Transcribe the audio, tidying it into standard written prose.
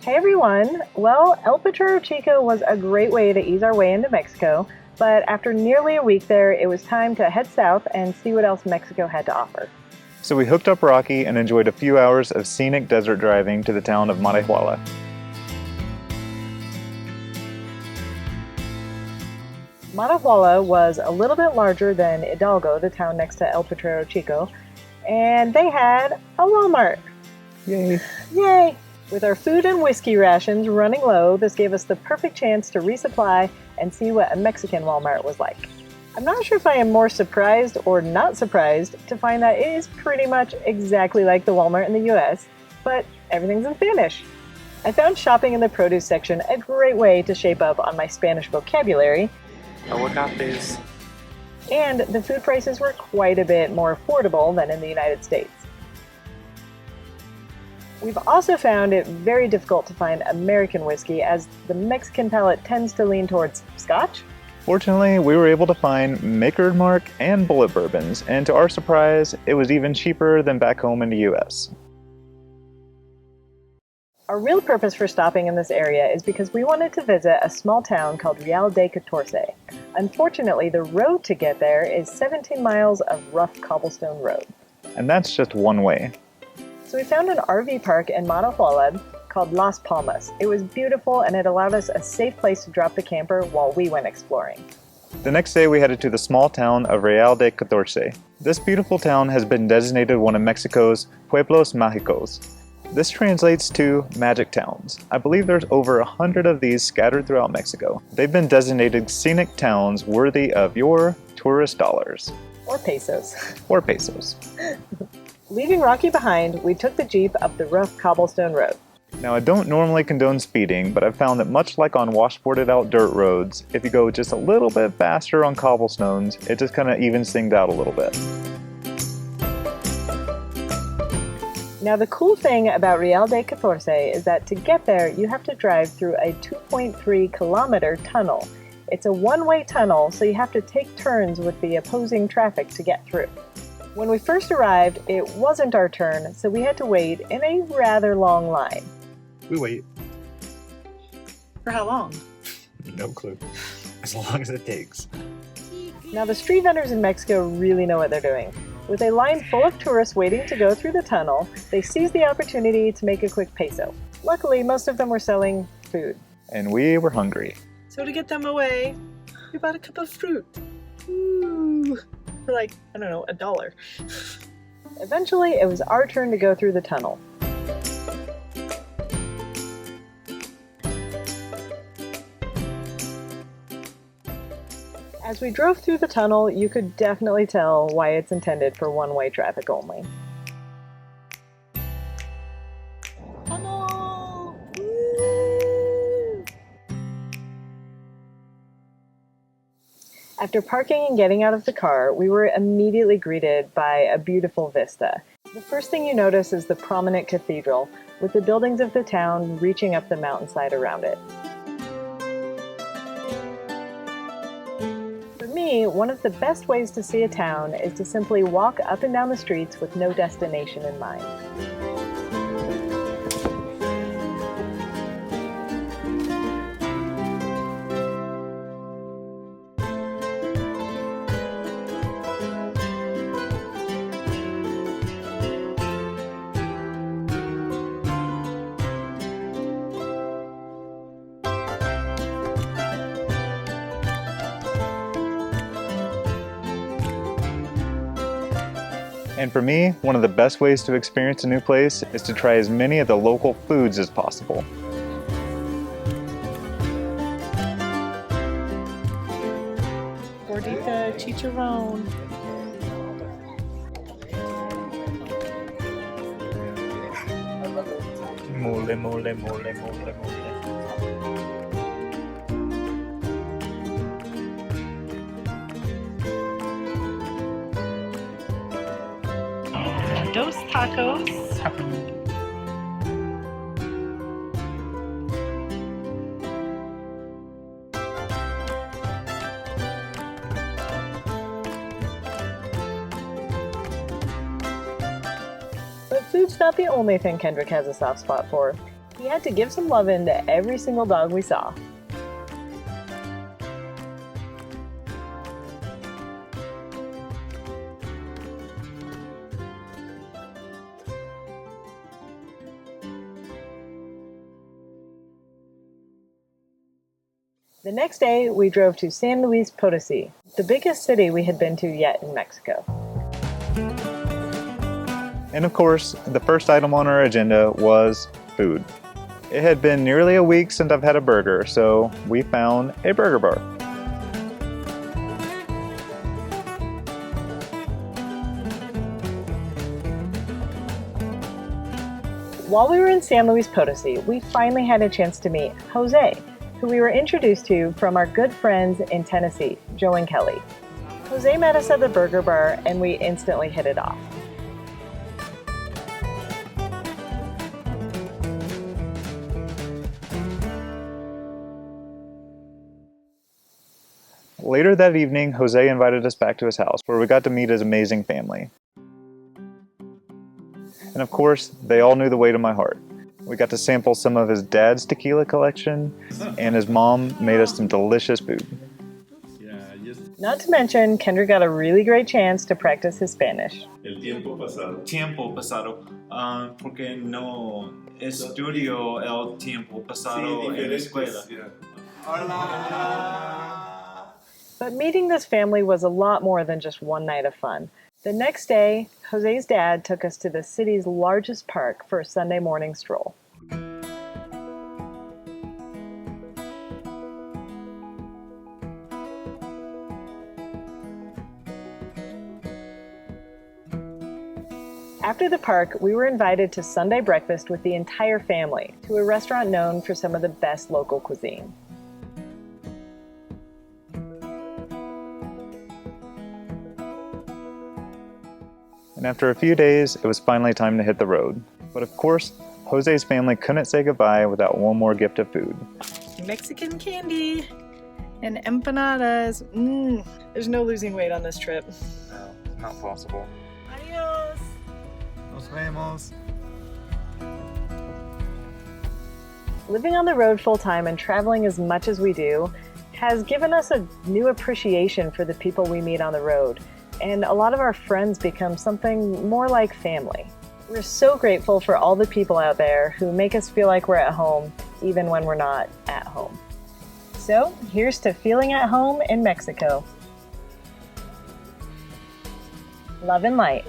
Hey everyone! Well, El Potrero Chico was a great way to ease our way into Mexico, but after nearly a week there, it was time to head south and see what else Mexico had to offer. So we hooked up Rocky and enjoyed a few hours of scenic desert driving to the town of Matehuala. Matehuala was a little bit larger than Hidalgo, the town next to El Potrero Chico, and they had a Walmart. Yay! Yay! With our food and whiskey rations running low, this gave us the perfect chance to resupply and see what a Mexican Walmart was like. I'm not sure if I am more surprised or not surprised to find that it is pretty much exactly like the Walmart in the US, but everything's in Spanish. I found shopping in the produce section a great way to shape up on my Spanish vocabulary, Aguacates. and the food prices were quite a bit more affordable than in the United States. We've also found it very difficult to find American whiskey, as the Mexican palate tends to lean towards Scotch. Fortunately, we were able to find Maker's Mark and Bullet bourbons, and to our surprise, it was even cheaper than back home in the US. Our real purpose for stopping in this area is because we wanted to visit a small town called Rio de Cathar. Unfortunately, the road to get there is 17 miles of rough cobblestone road. And that's just one way. So we found an RV park in Matehuala called Las Palmas. It was beautiful and it allowed us a safe place to drop the camper while we went exploring. The next day we headed to the small town of Rio de Cathar. This beautiful town has been designated one of Mexico's Pueblos Mágicos. This translates to magic towns. I believe there's over 100 of these scattered throughout Mexico. They've been designated scenic towns worthy of your tourist dollars. Or pesos. Or pesos. Leaving Rocky behind, we took the Jeep up the rough cobblestone road. Now, I don't normally condone speeding, but I've found that much like on washboarded out dirt roads, if you go just a little bit faster on cobblestones, it just kind of evens things out a little bit. Now, the cool thing about Rio de Cathar is that to get there, you have to drive through a 2.3 kilometer tunnel. It's a one-way tunnel, so you have to take turns with the opposing traffic to get through. When we first arrived, it wasn't our turn, so we had to wait in a rather long line. We wait. For how long? No clue. As long as it takes. Now, the street vendors in Mexico really know what they're doing. With a line full of tourists waiting to go through the tunnel, they seized the opportunity to make a quick peso. Luckily, most of them were selling food. And we were hungry. So to get them away, we bought a cup of fruit. Ooh, for like, I don't know, $1. Eventually, it was our turn to go through the tunnel. As we drove through the tunnel, you could definitely tell why it's intended for one-way traffic only. Tunnel! Woo! After parking and getting out of the car, we were immediately greeted by a beautiful vista. The first thing you notice is the prominent cathedral, with the buildings of the town reaching up the mountainside around it. For me, one of the best ways to see a town is to simply walk up and down the streets with no destination in mind. And for me, one of the best ways to experience a new place is to try as many of the local foods as possible. Gordita chicharrón. Mole, mole, mole, mole, mole. Dos tacos. But food's not the only thing Kendrick has a soft spot for. He We had to give some love in to every single dog we saw. The next day, we drove to San Luis Potosi, the biggest city we had been to yet in Mexico. And of course, the first item on our agenda was food. It had been nearly a week since I've had a burger, so we found a burger bar. While we were in San Luis Potosi, we finally had a chance to meet Jose, who we were introduced to from our good friends in Tennessee, Joe and Kelly. Jose met us at the burger bar and we instantly hit it off. Later that evening, Jose invited us back to his house, where we got to meet his amazing family. And of course, they all knew the way to my heart. We got to sample some of his dad's tequila collection, and his mom made us some delicious food. Not to mention, Kendra got a really great chance to practice his Spanish. El tiempo pasado. Tiempo pasado. Porque no estudio el tiempo pasado en la escuela. But meeting this family was a lot more than just one night of fun. The next day, Jose's dad took us to the city's largest park for a Sunday morning stroll. After the park, we were invited to Sunday breakfast with the entire family to a restaurant known for some of the best local cuisine. And after a few days, it was finally time to hit the road. But of course, Jose's family couldn't say goodbye without one more gift of food. Mexican candy and empanadas. There's no losing weight on this trip. No, not possible. Adios. Nos vemos. Living on the road full-time and traveling as much as we do has given us a new appreciation for the people we meet on the road. And a lot of our friends become something more like family. We're so grateful for all the people out there who make us feel like we're at home, even when we're not at home. So, here's to feeling at home in Mexico. Love and light.